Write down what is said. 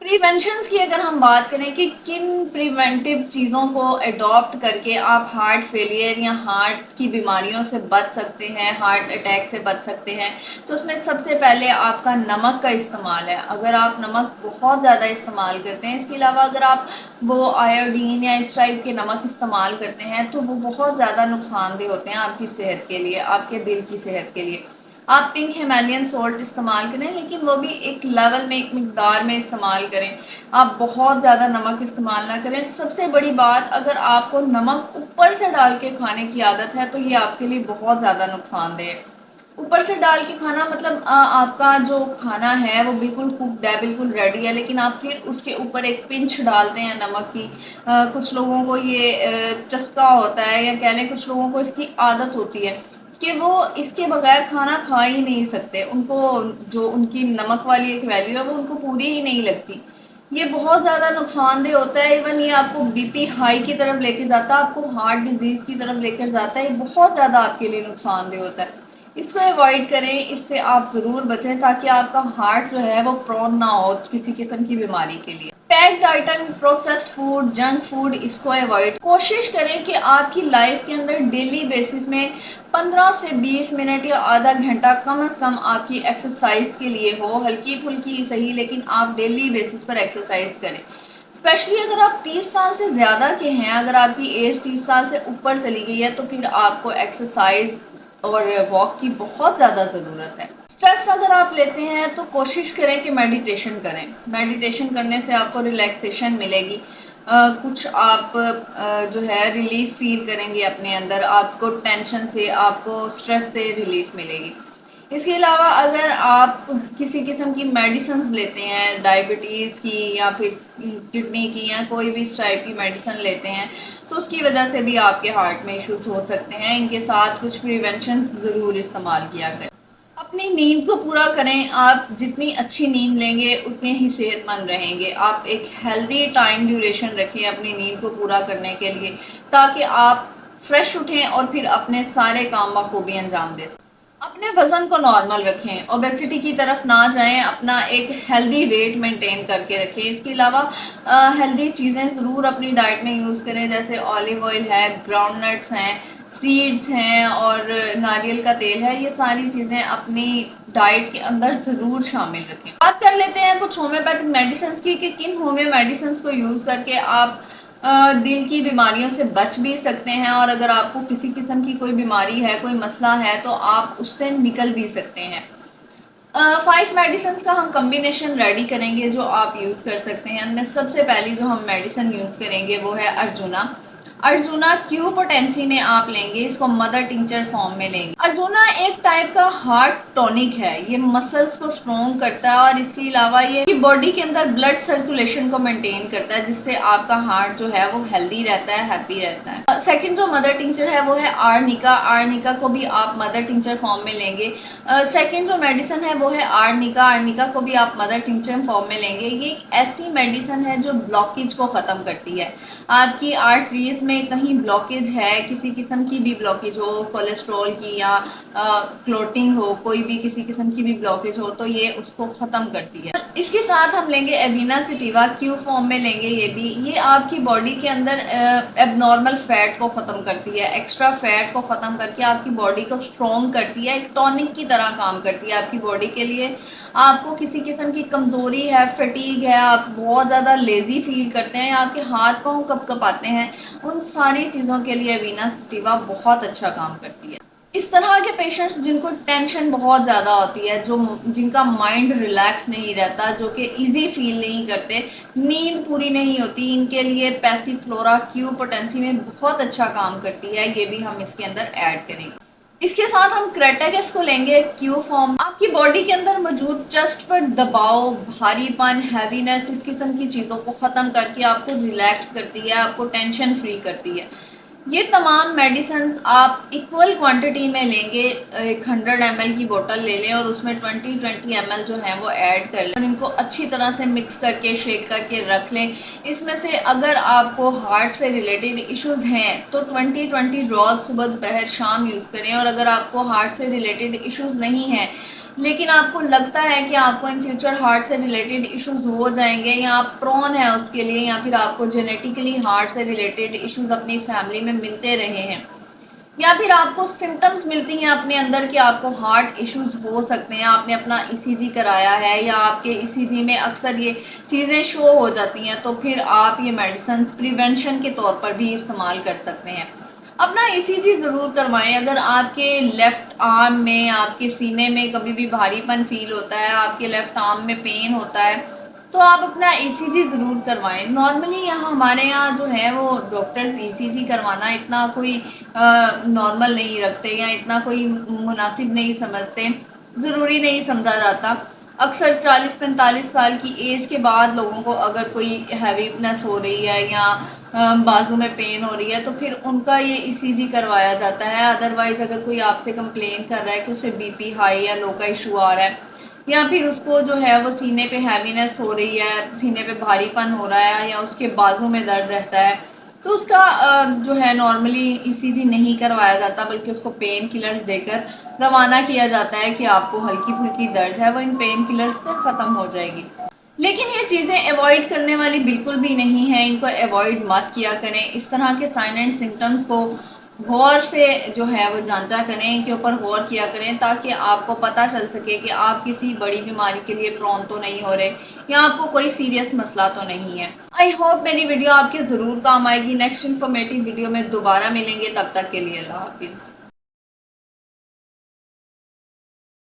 پریونشنس کی اگر ہم بات کریں کہ کن پریونٹیو چیزوں کو اڈاپٹ کر کے آپ ہارٹ فیلئر یا ہارٹ کی بیماریوں سے بچ سکتے ہیں، ہارٹ اٹیک سے بچ سکتے ہیں، تو اس میں سب سے پہلے آپ کا نمک کا استعمال ہے۔ اگر آپ نمک بہت زیادہ استعمال کرتے ہیں، اس کے علاوہ اگر آپ وہ آیوڈین یا اس ٹائپ کے نمک استعمال کرتے ہیں تو وہ بہت زیادہ نقصان دہ ہوتے ہیں آپ کی صحت کے لیے، آپ کے دل کی صحت کے لیے۔ آپ پنک ہمالین سالٹ استعمال کریں، لیکن وہ بھی ایک لیول میں، ایک مقدار میں استعمال کریں، آپ بہت زیادہ نمک استعمال نہ کریں۔ سب سے بڑی بات، اگر آپ کو نمک اوپر سے ڈال کے کھانے کی عادت ہے تو یہ آپ کے لیے بہت زیادہ نقصان دہ ہے۔ اوپر سے ڈال کے کھانا مطلب آپ کا جو کھانا ہے وہ بالکل کوکڈ ہے، بالکل ریڈی ہے، لیکن آپ پھر اس کے اوپر ایک پنچ ڈالتے ہیں نمک کی۔ کچھ لوگوں کو یہ چسکا ہوتا ہے، یا کہہ لیں کچھ لوگوں کو اس کی عادت ہوتی ہے کہ وہ اس کے بغیر کھانا کھا ہی نہیں سکتے، ان کو جو ان کی نمک والی ایک ویلیو ہے وہ ان کو پوری ہی نہیں لگتی۔ یہ بہت زیادہ نقصان دہ ہوتا ہے، ایون یہ آپ کو بی پی ہائی کی طرف لے کے جاتا ہے، آپ کو ہارٹ ڈیزیز کی طرف لے کر جاتا ہے، یہ بہت زیادہ آپ کے لیے نقصان دہ ہوتا ہے۔ اس کو اوائڈ کریں، اس سے آپ ضرور بچیں تاکہ آپ کا ہارٹ جو ہے وہ پرون نہ ہو کسی قسم کی بیماری کے لیے۔ Packed item, processed food, junk food, اس کو اوائڈ کوشش کریں کہ آپ کی لائف کے اندر ڈیلی بیسس میں 15 سے 20 منٹ یا آدھا گھنٹہ کم از کم آپ کی ایکسرسائز کے لیے ہو، ہلکی پھلکی صحیح لیکن آپ ڈیلی بیسس پر ایکسرسائز کریں۔ اسپیشلی اگر آپ 30 سال سے زیادہ کے ہیں، اگر آپ کی ایج 30 سال سے اوپر چلی گئی ہے تو پھر آپ کو ایکسرسائز اور واک کی بہت زیادہ ضرورت ہے۔ اسٹریس اگر آپ لیتے ہیں تو کوشش کریں کہ میڈیٹیشن کریں، میڈیٹیشن کرنے سے آپ کو ریلیکسیشن ملے گی، کچھ آپ جو ہے ریلیف فیل کریں گے اپنے اندر، آپ کو ٹینشن سے، آپ کو اسٹریس سے ریلیف ملے گی۔ اس کے علاوہ اگر آپ کسی قسم کی میڈیسنز لیتے ہیں، ڈائبٹیز کی یا پھر کڈنی کی یا کوئی بھی اس ٹائپ کی میڈیسن لیتے ہیں تو اس کی وجہ سے بھی آپ کے ہارٹ میں ایشوز ہو سکتے ہیں۔ ان کے ساتھ کچھ پریونشنز ضرور استعمال کیا کریں۔ اپنی نیند کو پورا کریں، آپ جتنی اچھی نیند لیں گے اتنے ہی صحت مند رہیں گے۔ آپ ایک ہیلدی ٹائم ڈیوریشن رکھیں اپنی نیند کو پورا کرنے کے لیے تاکہ آپ فریش اٹھیں اور پھر اپنے سارے کام بخوبی انجام دے سکیں۔ اپنے وزن کو نارمل رکھیں، اوبیسٹی کی طرف نہ جائیں، اپنا ایک ہیلدی ویٹ مینٹین کر کے رکھیں۔ اس کے علاوہ ہیلدی چیزیں ضرور اپنی ڈائٹ میں یوز کریں، جیسے آلیو آئل ہے، گراؤنڈ نٹس ہیں، سیڈز ہیں اور ناریل کا تیل ہے، یہ ساری چیزیں اپنی ڈائٹ کے اندر ضرور شامل رکھیں۔ بات کر لیتے ہیں کچھ ہومیوپیتھک میڈیسنز کی کہ کن ہومیو میڈیسنز کو یوز کر کے آپ دل کی بیماریوں سے بچ بھی سکتے ہیں، اور اگر آپ کو کسی قسم کی کوئی بیماری ہے، کوئی مسئلہ ہے تو آپ اس سے نکل بھی سکتے ہیں۔ 5 میڈیسنز کا ہم کمبینیشن ریڈی کریں گے جو آپ یوز کر سکتے ہیں۔ ان میں سب سے پہلی جو ہم میڈیسن یوز کریں گے وہ ہے ارجونا۔ ارجونا کیو پوٹینسی میں آپ لیں گے، اس کو مدر ٹنکچر فارم میں لیں گے۔ ارجونا ایک ٹائپ کا ہارٹ ٹونک ہے، یہ مسلز کو سٹرونگ کرتا ہے اور اس کے علاوہ یہ باڈی کے اندر بلڈ سرکولیشن کو مینٹین کرتا ہے، جس سے آپ کا ہارٹ جو ہے وہ ہیلدی رہتا ہے، ہیپی رہتا ہے۔ سیکنڈ جو مدر ٹنکچر ہے وہ ہے آرنیکا۔ آرنیکا کو بھی آپ مدر ٹنکچر فارم میں لیں گے۔ سیکنڈ جو میڈیسن ہے وہ ہے آرنیکا۔ آرنیکا کو بھی آپ مدر ٹنکچر فارم میں لیں گے۔ یہ ایک ایسی میڈیسن ہے جو بلاکیج کو ختم کرتی ہے۔ آپ کی آرٹریز میں کہیں بلاکیج ہے، کسی قسم کی بھی بلاکیج ہو، کولیسٹرول کی یا کلوٹنگ ہو، کوئی بھی کسی قسم کی بھی بلاکیج ہو تو یہ اس کو ختم کرتی ہے۔ اس کے ساتھ ہم لیں گے ایوینا سٹیوا، کیو فارم میں لیں گے یہ بھی۔ یہ آپ کی باڈی کے اندر ایب نارمل فیٹ کو ختم کرتی ہے، ایکسٹرا فیٹ کو ختم کر کے آپ کی باڈی کو اسٹرانگ کرتی ہے، ایک ٹونک کی طرح کام کرتی ہے آپ کی باڈی کے لیے۔ آپ کو کسی قسم کی کمزوری ہے، فٹیگ ہے، آپ بہت زیادہ لیزی فیل کرتے ہیں، آپ کے ہاتھ پاؤں کپ کپ آتے ہیں، ان ساری چیزوں کے لیے ایوینا سٹیوا بہت اچھا کام کرتی ہے۔ اس طرح کے پیشنٹس جن کو ٹینشن بہت زیادہ ہوتی ہے، جن کا مائنڈ ریلیکس نہیں رہتا، جو کہ ایزی فیل نہیں کرتے، نیند پوری نہیں ہوتی، ان کے لیے پیسی فلورا کیو پوٹینسی میں بہت اچھا کام کرتی ہے، یہ بھی ہم اس کے اندر ایڈ کریں گے۔ اس کے ساتھ ہم کریٹیکس کو لیں گے، کیو فارم۔ آپ کی باڈی کے اندر موجود چسٹ پر دباؤ، بھاری پن، ہیوینس، اس قسم کی چیزوں کو ختم کر کے آپ کو ریلیکس کرتی ہے، آپ کو ٹینشن فری کرتی ہے۔ یہ تمام میڈیسنز آپ ایکول کوانٹٹی میں لیں گے، ایک 100 ml کی بوٹل لے لیں اور اس میں 20 ml جو ہے وہ ایڈ کر لیں اور ان کو اچھی طرح سے مکس کر کے شیک کر کے رکھ لیں۔ اس میں سے اگر آپ کو ہارٹ سے ریلیٹڈ ایشوز ہیں تو 20 ڈراپ صبح دوپہر شام یوز کریں، اور اگر آپ کو ہارٹ سے ریلیٹڈ ایشوز نہیں ہیں لیکن آپ کو لگتا ہے کہ آپ کو ان فیوچر ہارٹ سے ریلیٹڈ ایشوز ہو جائیں گے، یا آپ پرون ہیں اس کے لیے، یا پھر آپ کو جینیٹیکلی ہارٹ سے ریلیٹڈ ایشوز اپنی فیملی میں ملتے رہے ہیں، یا پھر آپ کو سمٹمز ملتی ہیں اپنے اندر کہ آپ کو ہارٹ ایشوز ہو سکتے ہیں، آپ نے اپنا ای سی جی کرایا ہے یا آپ کے ای سی جی میں اکثر یہ چیزیں شو ہو جاتی ہیں، تو پھر آپ یہ میڈیسنز پریونشن کے طور پر بھی استعمال کر سکتے ہیں۔ اپنا ای سی جی ضرور کروائیں۔ اگر آپ کے لیفٹ آرم میں، آپ کے سینے میں کبھی بھی بھاری پن فیل ہوتا ہے، آپ کے لیفٹ آرم میں پین ہوتا ہے، تو آپ اپنا ای سی جی ضرور کروائیں۔ نارملی یہاں ہمارے یہاں جو ہے وہ ڈاکٹرز ای سی جی کروانا اتنا کوئی نارمل نہیں رکھتے، یا اتنا کوئی مناسب نہیں سمجھتے، ضروری نہیں سمجھا جاتا۔ اکثر 40-45 سال کی ایج کے بعد لوگوں کو اگر کوئی ہیوینس ہو رہی ہے یا بازو میں پین ہو رہی ہے تو پھر ان کا یہ ای سی جی کروایا جاتا ہے۔ ادروائز اگر کوئی آپ سے کمپلین کر رہا ہے کہ اسے بی پی ہائی یا لو کا ایشو آ رہا ہے، یا پھر اس کو جو ہے وہ سینے پہ ہیوینس ہو رہی ہے، سینے پہ بھاری پن ہو رہا ہے، یا اس کے بازو میں درد رہتا ہے، تو اس کا جو ہے نارملی ای سی جی نہیں کروایا جاتا، بلکہ اس کو پین کلرز دے کر روانہ کیا جاتا ہے کہ آپ کو ہلکی پھلکی درد ہے وہ ان پین کلرز سے ختم ہو جائے گی۔ لیکن یہ چیزیں ایوائڈ کرنے والی بالکل بھی نہیں ہیں، ان کو ایوائڈ مت کیا کریں۔ اس طرح کے سائن اینڈ سمٹمز کو غور سے جو ہے وہ جانچا کریں، ان کے اوپر غور کیا کریں، تاکہ آپ کو پتہ چل سکے کہ آپ کسی بڑی بیماری کے لیے پرون تو نہیں ہو رہے، یا آپ کو کوئی سیریس مسئلہ تو نہیں ہے۔ آئی ہوپ میری ویڈیو آپ کے ضرور کام آئے گی۔ نیکسٹ انفارمیٹیو ویڈیو میں دوبارہ ملیں گے، تب تک کے لیے اللہ حافظ۔